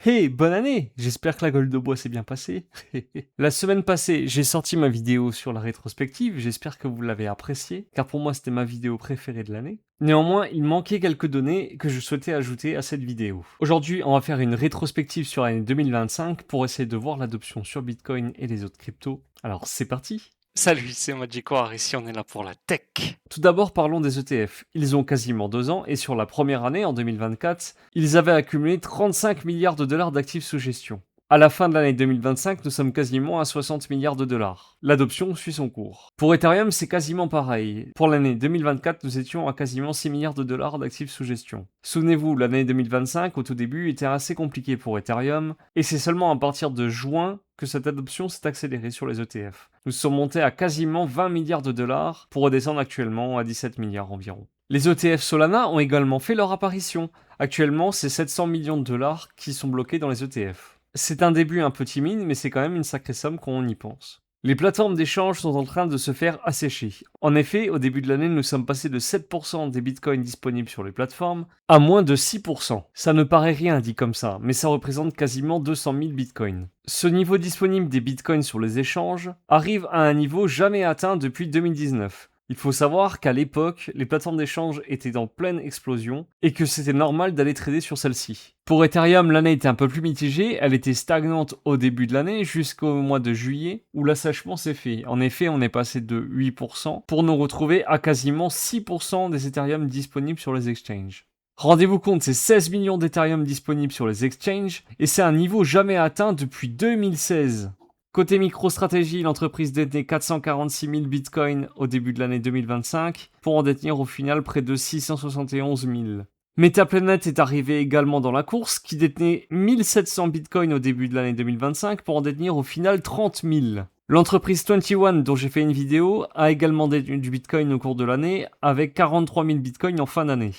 Hey, bonne année! J'espère que la gueule de bois s'est bien passée. La semaine passée, j'ai sorti ma vidéo sur la rétrospective, j'espère que vous l'avez appréciée, car pour moi c'était ma vidéo préférée de l'année. Néanmoins, il manquait quelques données que je souhaitais ajouter à cette vidéo. Aujourd'hui, on va faire une rétrospective sur l'année 2025 pour essayer de voir l'adoption sur Bitcoin et les autres cryptos. Alors c'est parti! Salut, c'est Magicoire, ici on est là pour la tech. Tout d'abord, parlons des ETF. Ils ont quasiment 2 ans et sur la première année, en 2024, ils avaient accumulé 35 milliards de dollars d'actifs sous gestion. À la fin de l'année 2025, nous sommes quasiment à 60 milliards de dollars. L'adoption suit son cours. Pour Ethereum, c'est quasiment pareil. Pour l'année 2024, nous étions à quasiment 6 milliards de dollars d'actifs sous gestion. Souvenez-vous, l'année 2025, au tout début, était assez compliquée pour Ethereum, et c'est seulement à partir de juin que cette adoption s'est accélérée sur les ETF. Nous sommes montés à quasiment 20 milliards de dollars pour redescendre actuellement à 17 milliards environ. Les ETF Solana ont également fait leur apparition. Actuellement, c'est 700 millions de dollars qui sont bloqués dans les ETF. C'est un début un peu timide, mais c'est quand même une sacrée somme quand on y pense. Les plateformes d'échange sont en train de se faire assécher. En effet, au début de l'année, nous sommes passés de 7% des bitcoins disponibles sur les plateformes à moins de 6%. Ça ne paraît rien dit comme ça, mais ça représente quasiment 200 000 bitcoins. Ce niveau disponible des bitcoins sur les échanges arrive à un niveau jamais atteint depuis 2019. Il faut savoir qu'à l'époque, les plateformes d'échange étaient en pleine explosion et que c'était normal d'aller trader sur celles-ci. Pour Ethereum, l'année était un peu plus mitigée, elle était stagnante au début de l'année jusqu'au mois de juillet où l'assèchement s'est fait. En effet, on est passé de 8% pour nous retrouver à quasiment 6% des Ethereum disponibles sur les exchanges. Rendez-vous compte, c'est 16 millions d'Ethereum disponibles sur les exchanges et c'est un niveau jamais atteint depuis 2016. Côté MicroStrategy, l'entreprise détenait 446 000 bitcoins au début de l'année 2025 pour en détenir au final près de 671 000. Metaplanet est arrivé également dans la course, qui détenait 1700 bitcoins au début de l'année 2025 pour en détenir au final 30 000. L'entreprise 21, dont j'ai fait une vidéo, a également détenu du bitcoin au cours de l'année avec 43 000 bitcoins en fin d'année.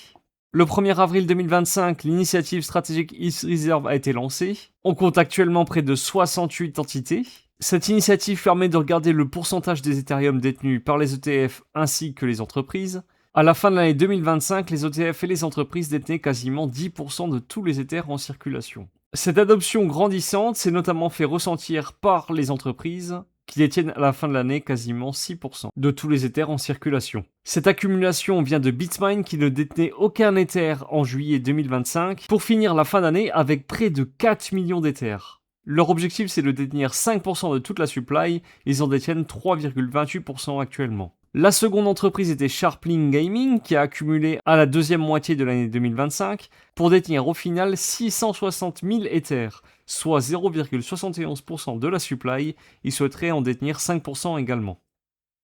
Le 1er avril 2025, l'initiative stratégique East Reserve a été lancée. On compte actuellement près de 68 entités. Cette initiative permet de regarder le pourcentage des Ethereum détenus par les ETF ainsi que les entreprises. À la fin de l'année 2025, les ETF et les entreprises détenaient quasiment 10% de tous les Ethers en circulation. Cette adoption grandissante s'est notamment fait ressentir par les entreprises qui détiennent à la fin de l'année quasiment 6% de tous les Ethers en circulation. Cette accumulation vient de Bitmain qui ne détenait aucun Ether en juillet 2025 pour finir la fin d'année avec près de 4 millions d'Ethers. Leur objectif c'est de détenir 5% de toute la supply, ils en détiennent 3,28% actuellement. La seconde entreprise était Sharplink Gaming qui a accumulé à la deuxième moitié de l'année 2025 pour détenir au final 660 000 Ethers, soit 0,71% de la supply, ils souhaiteraient en détenir 5% également.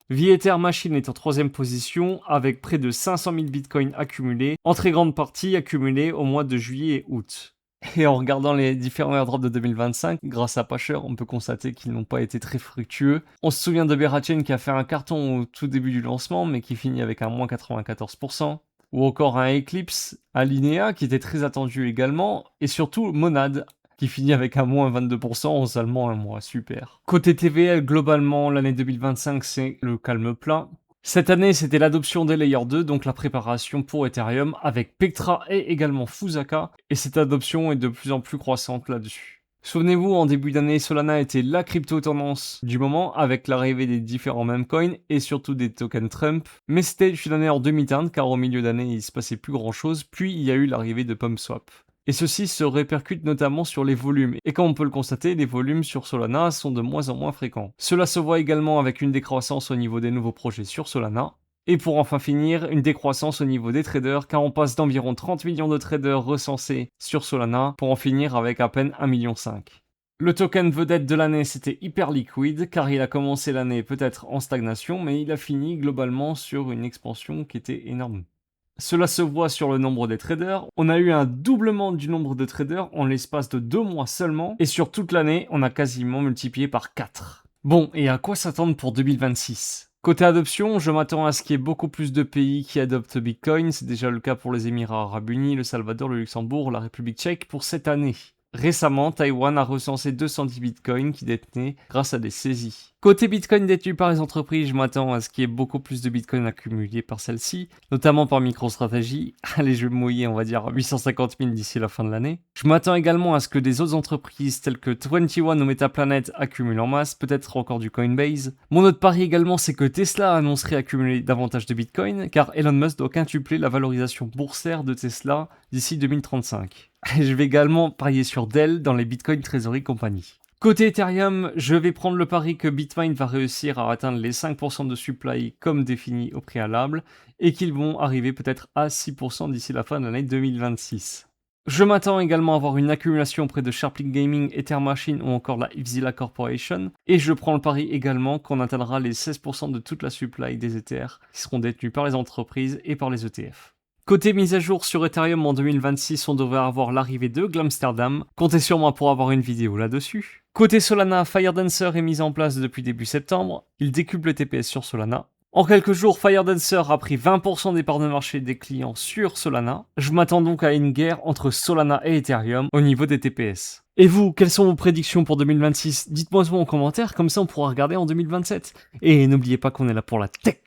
Viether Machine est en troisième position avec près de 500 000 bitcoins accumulés, en très grande partie accumulés au mois de juillet et août. Et en regardant les différents airdrops de 2025, grâce à Pasher, on peut constater qu'ils n'ont pas été très fructueux. On se souvient de Berachain qui a fait un carton au tout début du lancement, mais qui finit avec un moins 94%. Ou encore un Eclipse, un Linéa qui était très attendu également. Et surtout Monad, qui finit avec un moins 22% en seulement un mois. Super. Côté TVL, globalement, l'année 2025, c'est le calme plat. Cette année, c'était l'adoption des Layer 2, donc la préparation pour Ethereum avec Pectra et également Fusaka, et cette adoption est de plus en plus croissante là-dessus. Souvenez-vous, en début d'année, Solana était la crypto-tendance du moment avec l'arrivée des différents memecoins et surtout des tokens Trump, mais c'était une année en demi-teinte car au milieu d'année, il se passait plus grand-chose, puis il y a eu l'arrivée de PumpSwap. Et ceci se répercute notamment sur les volumes. Et comme on peut le constater, les volumes sur Solana sont de moins en moins fréquents. Cela se voit également avec une décroissance au niveau des nouveaux projets sur Solana. Et pour enfin finir, une décroissance au niveau des traders, car on passe d'environ 30 millions de traders recensés sur Solana pour en finir avec à peine 1,5 million. Le token vedette de l'année, c'était Hyperliquid, car il a commencé l'année peut-être en stagnation, mais il a fini globalement sur une expansion qui était énorme. Cela se voit sur le nombre des traders. On a eu un doublement du nombre de traders en l'espace de 2 mois seulement. Et sur toute l'année, on a quasiment multiplié par 4. Bon, et à quoi s'attendre pour 2026 ? Côté adoption, je m'attends à ce qu'il y ait beaucoup plus de pays qui adoptent Bitcoin. C'est déjà le cas pour les Émirats Arabes Unis, le Salvador, le Luxembourg, la République tchèque pour cette année. Récemment, Taïwan a recensé 210 bitcoins qui détenaient grâce à des saisies. Côté bitcoin détenus par les entreprises, je m'attends à ce qu'il y ait beaucoup plus de bitcoins accumulés par celles-ci, notamment par MicroStrategy. Allez, je vais me mouiller, on va dire 850 000 d'ici la fin de l'année. Je m'attends également à ce que des autres entreprises telles que 21 ou Metaplanet accumulent en masse, peut-être encore du Coinbase. Mon autre pari également, c'est que Tesla annoncerait accumuler davantage de bitcoin, car Elon Musk doit quintupler la valorisation boursière de Tesla d'ici 2035. Je vais également parier sur Dell dans les Bitcoin Treasury Company. Côté Ethereum, je vais prendre le pari que Bitmain va réussir à atteindre les 5% de supply comme défini au préalable et qu'ils vont arriver peut-être à 6% d'ici la fin de l'année 2026. Je m'attends également à avoir une accumulation auprès de Sharplink Gaming, Ethermachine ou encore la Ipsila Corporation et je prends le pari également qu'on atteindra les 16% de toute la supply des Ethers qui seront détenus par les entreprises et par les ETF. Côté mise à jour sur Ethereum en 2026, on devrait avoir l'arrivée de Glamsterdam. Comptez sur moi pour avoir une vidéo là-dessus. Côté Solana, Firedancer est mis en place depuis début septembre. Il décuple le TPS sur Solana. En quelques jours, Firedancer a pris 20% des parts de marché des clients sur Solana. Je m'attends donc à une guerre entre Solana et Ethereum au niveau des TPS. Et vous, quelles sont vos prédictions pour 2026 Dites-moi en commentaire, comme ça on pourra regarder en 2027. Et n'oubliez pas qu'on est là pour la tech.